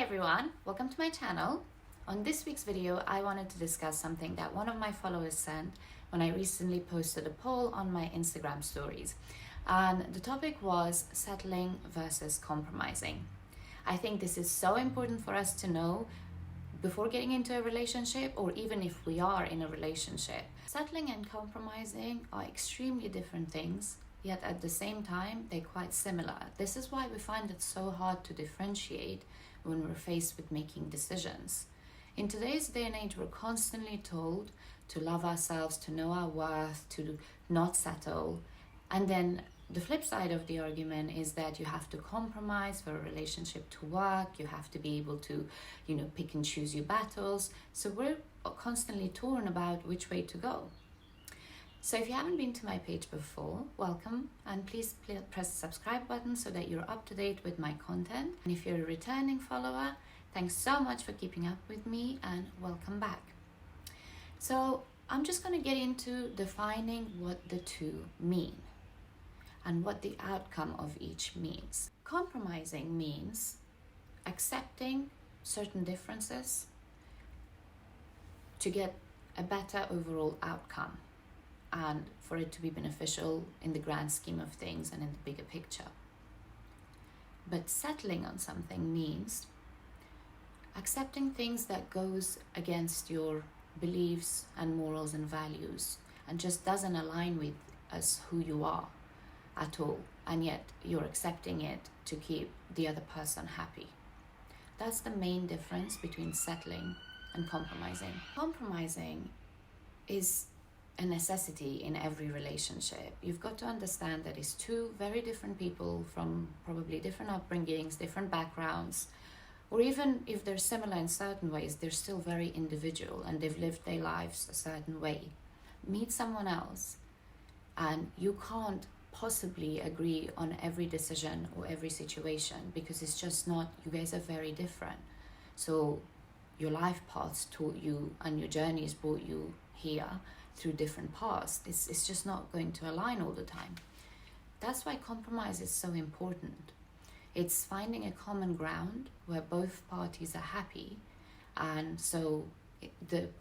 everyone, welcome to my channel. On this week's video, I wanted to discuss something that one of my followers sent when I recently posted a poll on my Instagram stories. And the topic was settling versus compromising. I think this is so important for us to know before getting into a relationship, or even if we are in a relationship. Settling and compromising are extremely different things, yet at the same time, they're quite similar. This is why we find it so hard to differentiate when we're faced with making decisions. In today's day and age, we're constantly told to love ourselves, to know our worth, to not settle. And then the flip side of the argument is that you have to compromise for a relationship to work. You have to be able to, pick and choose your battles. So we're constantly torn about which way to go. So if you haven't been to my page before, welcome, and please press the subscribe button so that you're up to date with my content. And if you're a returning follower, thanks so much for keeping up with me and welcome back. So I'm just going to get into defining what the two mean and what the outcome of each means. Compromising means accepting certain differences to get a better overall outcome, and for it to be beneficial in the grand scheme of things and in the bigger picture. But settling on something means accepting things that goes against your beliefs and morals and values and just doesn't align with us who you are at all, and yet you're accepting it to keep the other person happy. That's the main difference between settling and compromising. Compromising is a necessity in every relationship. You've got to understand that it's two very different people from probably different upbringings, different backgrounds, or even if they're similar in certain ways, they're still very individual and they've lived their lives a certain way. Meet someone else and you can't possibly agree on every decision or every situation because it's just not, you guys are very different. So your life paths taught you and your journeys brought you here through different paths. It's just not going to align all the time. That's why compromise is so important. It's finding a common ground where both parties are happy, and so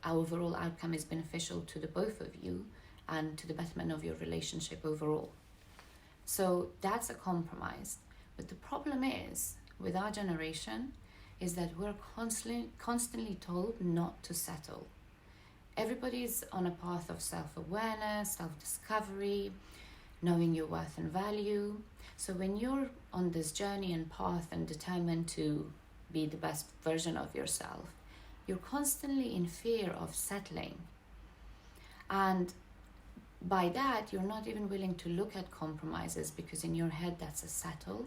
our overall outcome is beneficial to the both of you and to the betterment of your relationship overall. So that's a compromise. But the problem is, with our generation, is that we're constantly told not to settle. Everybody's on a path of self-awareness, self-discovery, knowing your worth and value. So when you're on this journey and path and determined to be the best version of yourself, you're constantly in fear of settling. And by that, you're not even willing to look at compromises because in your head, that's a settle.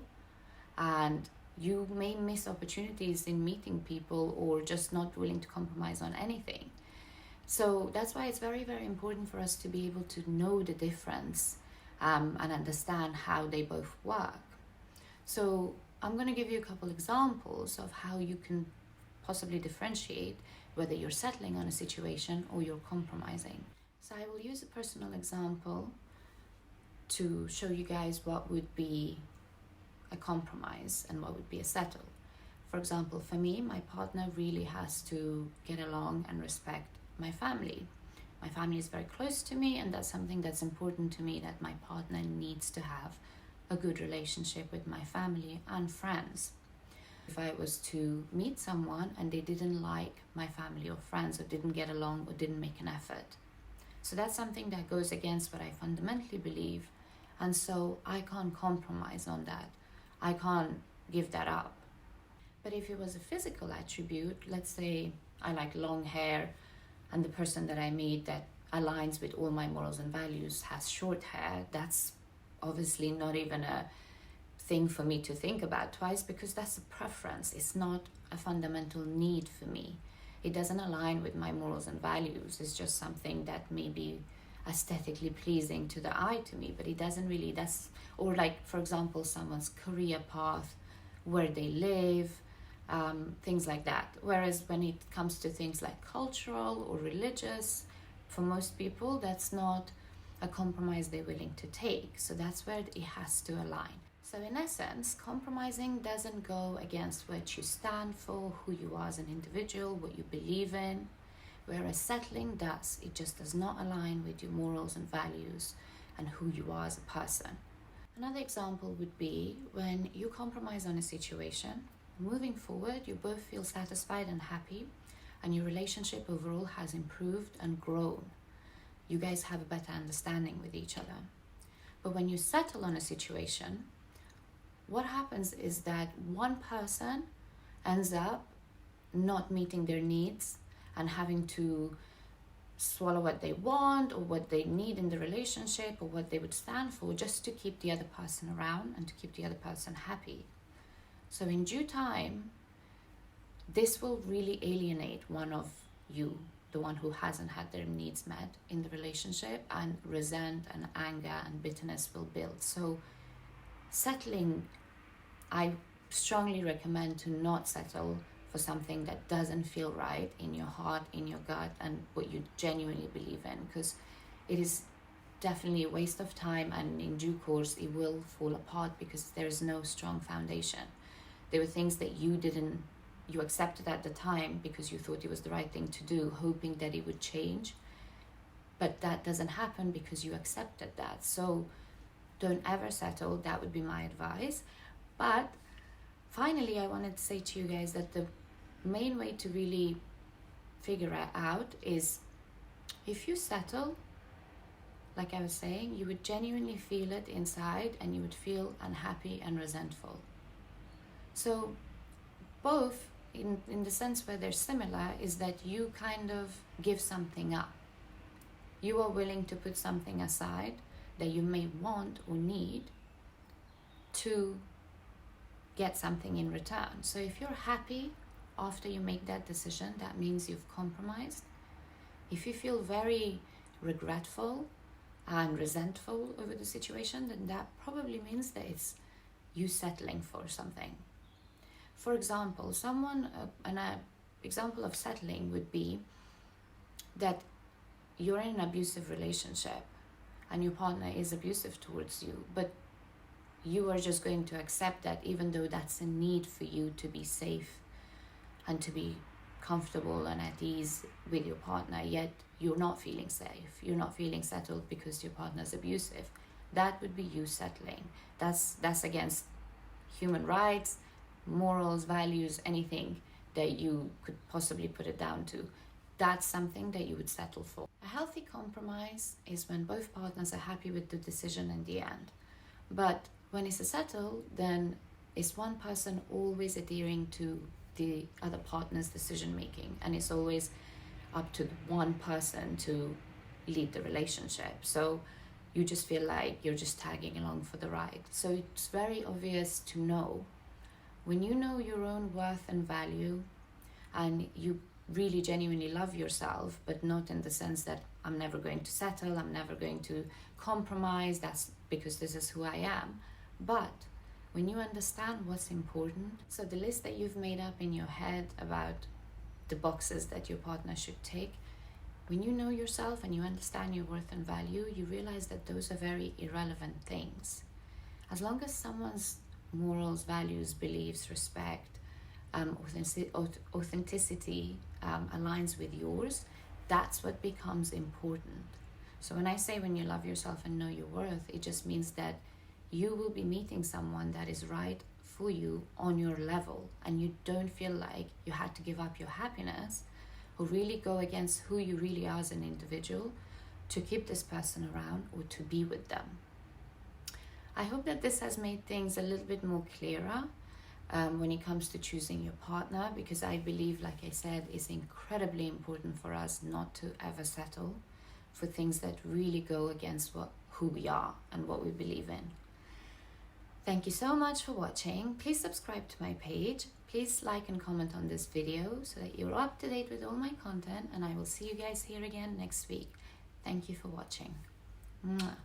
And you may miss opportunities in meeting people or just not willing to compromise on anything. So that's why it's very, very important for us to be able to know the difference and understand how they both work. So I'm going to give you a couple examples of how you can possibly differentiate whether you're settling on a situation or you're compromising. So I will use a personal example to show you guys what would be a compromise and what would be a settle. For example, for me, my partner really has to get along and respect my family. My family is very close to me, and that's something that's important to me, that my partner needs to have a good relationship with my family and friends. If I was to meet someone and they didn't like my family or friends, or didn't get along, or didn't make an effort, so that's something that goes against what I fundamentally believe, and so I can't compromise on that. I can't give that up. But if it was a physical attribute, let's say I like long hair, and the person that I meet that aligns with all my morals and values has short hair, that's obviously not even a thing for me to think about twice, because that's a preference. It's not a fundamental need for me. It doesn't align with my morals and values. It's just something that may be aesthetically pleasing to the eye to me, but it doesn't really, or like, for example, someone's career path, where they live, things like that. Whereas when it comes to things like cultural or religious, for most people, that's not a compromise they're willing to take. So that's where it has to align. So in essence, compromising doesn't go against what you stand for, who you are as an individual, what you believe in, whereas settling does. It just does not align with your morals and values and who you are as a person. Another example would be when you compromise on a situation, moving forward, you both feel satisfied and happy, and your relationship overall has improved and grown. You guys have a better understanding with each other. But when you settle on a situation, what happens is that one person ends up not meeting their needs and having to swallow what they want or what they need in the relationship or what they would stand for just to keep the other person around and to keep the other person happy. So in due time, this will really alienate one of you, the one who hasn't had their needs met in the relationship, and resent and anger and bitterness will build. So settling, I strongly recommend to not settle for something that doesn't feel right in your heart, in your gut, and what you genuinely believe in, because it is definitely a waste of time, and in due course it will fall apart because there is no strong foundation. There were things that you accepted at the time because you thought it was the right thing to do, hoping that it would change, but that doesn't happen because you accepted that. So don't ever settle. That would be my advice. But finally, I wanted to say to you guys that the main way to really figure it out is, if you settle, like I was saying, you would genuinely feel it inside and you would feel unhappy and resentful. So both, in the sense where they're similar, is that you kind of give something up. You are willing to put something aside that you may want or need to get something in return. So if you're happy after you make that decision, that means you've compromised. If you feel very regretful and resentful over the situation, then that probably means that it's you settling for something. For example, an example of settling would be that you're in an abusive relationship and your partner is abusive towards you, but you are just going to accept that, even though that's a need for you to be safe and to be comfortable and at ease with your partner, yet you're not feeling safe, you're not feeling settled because your partner's abusive. That would be you settling. That's against human rights, morals, values, anything that you could possibly put it down to. That's something that you would settle for. A healthy compromise is when both partners are happy with the decision in the end. But when it's a settle, then it's one person always adhering to the other partner's decision making, and it's always up to one person to lead the relationship. So you just feel like you're just tagging along for the ride. So it's very obvious to know, when you know your own worth and value, and you really genuinely love yourself, but not in the sense that I'm never going to settle, I'm never going to compromise, that's because this is who I am. But when you understand what's important, so the list that you've made up in your head about the boxes that your partner should tick, when you know yourself and you understand your worth and value, you realize that those are very irrelevant things. As long as someone's morals, values, beliefs, respect, authenticity aligns with yours, that's what becomes important. So when I say when you love yourself and know your worth, it just means that you will be meeting someone that is right for you on your level, and you don't feel like you had to give up your happiness or really go against who you really are as an individual to keep this person around or to be with them. I hope that this has made things a little bit more clearer when it comes to choosing your partner, because I believe, like I said, it's incredibly important for us not to ever settle for things that really go against who we are and what we believe in. Thank you so much for watching. Please subscribe to my page. Please like and comment on this video so that you're up to date with all my content, and I will see you guys here again next week. Thank you for watching. Mwah.